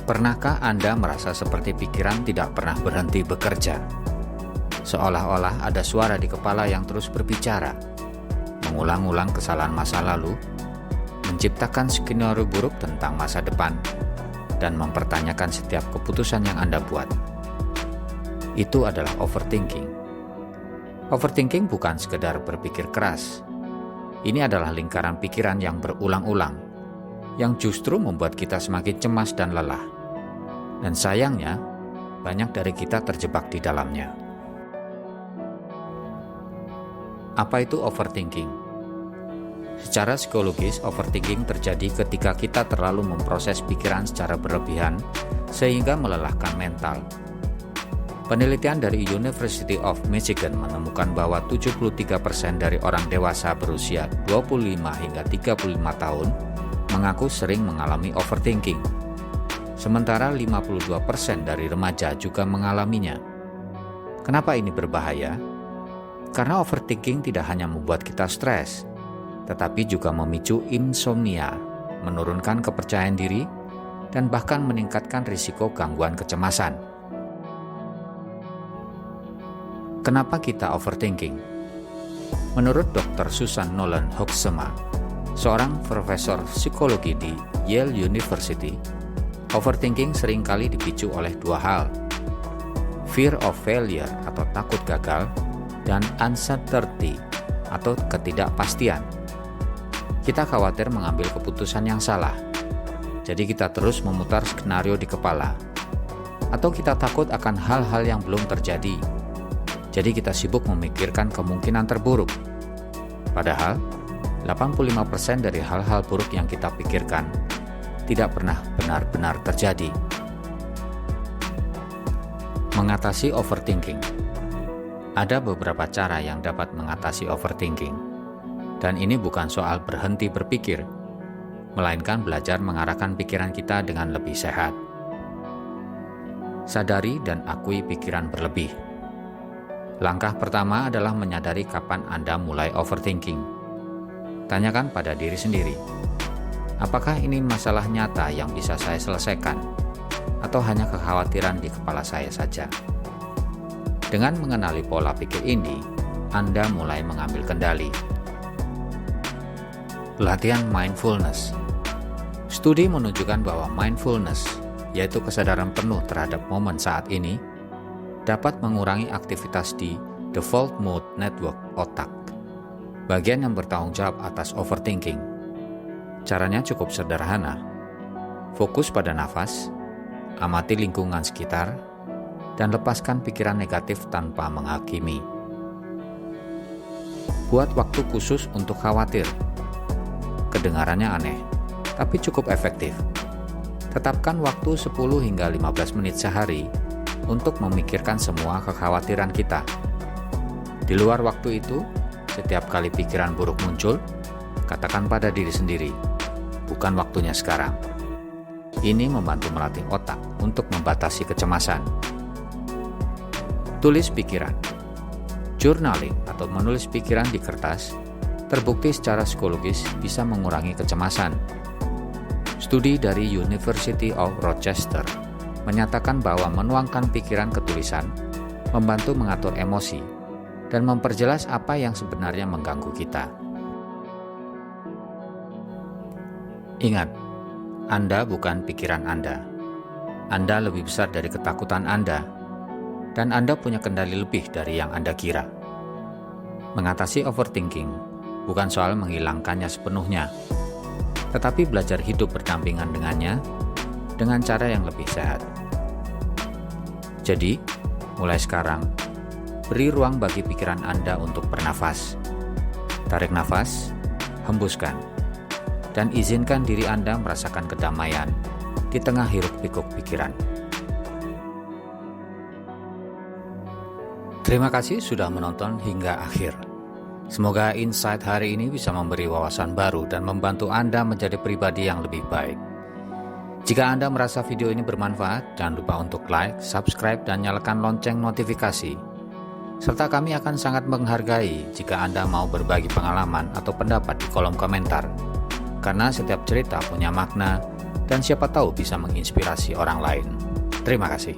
Pernahkah Anda merasa seperti pikiran tidak pernah berhenti bekerja? Seolah-olah ada suara di kepala yang terus berbicara, mengulang-ulang kesalahan masa lalu, menciptakan skenario buruk tentang masa depan, dan mempertanyakan setiap keputusan yang Anda buat. Itu adalah overthinking. Overthinking bukan sekedar berpikir keras. Ini adalah lingkaran pikiran yang berulang-ulang, yang justru membuat kita semakin cemas dan lelah. Dan sayangnya, banyak dari kita terjebak di dalamnya. Apa itu overthinking? Secara psikologis, overthinking terjadi ketika kita terlalu memproses pikiran secara berlebihan sehingga melelahkan mental. Penelitian dari University of Michigan menemukan bahwa 73% dari orang dewasa berusia 25 hingga 35 tahun mengaku sering mengalami overthinking. Sementara 52% dari remaja juga mengalaminya. Kenapa ini berbahaya? Karena overthinking tidak hanya membuat kita stres, tetapi juga memicu insomnia, menurunkan kepercayaan diri, dan bahkan meningkatkan risiko gangguan kecemasan. Kenapa kita overthinking? Menurut Dr. Susan Nolan Hoeksema, seorang profesor psikologi di Yale University, overthinking seringkali dipicu oleh dua hal: fear of failure atau takut gagal, dan uncertainty atau ketidakpastian. Kita khawatir mengambil keputusan yang salah, jadi kita terus memutar skenario di kepala. Atau kita takut akan hal-hal yang belum terjadi, jadi kita sibuk memikirkan kemungkinan terburuk. Padahal, 85% dari hal-hal buruk yang kita pikirkan tidak pernah benar-benar terjadi. Mengatasi overthinking. Ada beberapa cara yang dapat mengatasi overthinking. Dan ini bukan soal berhenti berpikir, melainkan belajar mengarahkan pikiran kita dengan lebih sehat. Sadari dan akui pikiran berlebih. Langkah pertama adalah menyadari kapan Anda mulai overthinking. Tanyakan pada diri sendiri, apakah ini masalah nyata yang bisa saya selesaikan, atau hanya kekhawatiran di kepala saya saja? Dengan mengenali pola pikir ini, Anda mulai mengambil kendali. Latihan mindfulness. Studi menunjukkan bahwa mindfulness, yaitu kesadaran penuh terhadap momen saat ini, dapat mengurangi aktivitas di default mode network otak, bagian yang bertanggung jawab atas overthinking. Caranya cukup sederhana. Fokus pada nafas, amati lingkungan sekitar, dan lepaskan pikiran negatif tanpa menghakimi. Buat waktu khusus untuk khawatir. Kedengarannya aneh, tapi cukup efektif. Tetapkan waktu 10 hingga 15 menit sehari untuk memikirkan semua kekhawatiran kita. Di luar waktu itu, setiap kali pikiran buruk muncul, katakan pada diri sendiri, bukan waktunya sekarang. Ini membantu melatih otak untuk membatasi kecemasan. Tulis pikiran. Journaling atau menulis pikiran di kertas terbukti secara psikologis bisa mengurangi kecemasan. Studi dari University of Rochester menyatakan bahwa menuangkan pikiran ke tulisan membantu mengatur emosi dan memperjelas apa yang sebenarnya mengganggu kita. Ingat, Anda bukan pikiran Anda. Anda lebih besar dari ketakutan Anda, dan Anda punya kendali lebih dari yang Anda kira. Mengatasi overthinking bukan soal menghilangkannya sepenuhnya, tetapi belajar hidup berdampingan dengannya dengan cara yang lebih sehat. Jadi, mulai sekarang, beri ruang bagi pikiran Anda untuk bernafas. Tarik nafas, hembuskan, dan izinkan diri Anda merasakan kedamaian di tengah hiruk-pikuk pikiran. Terima kasih sudah menonton hingga akhir. Semoga insight hari ini bisa memberi wawasan baru dan membantu Anda menjadi pribadi yang lebih baik. Jika Anda merasa video ini bermanfaat, jangan lupa untuk like, subscribe, dan nyalakan lonceng notifikasi. Serta kami akan sangat menghargai jika Anda mau berbagi pengalaman atau pendapat di kolom komentar. Karena setiap cerita punya makna dan siapa tahu bisa menginspirasi orang lain. Terima kasih.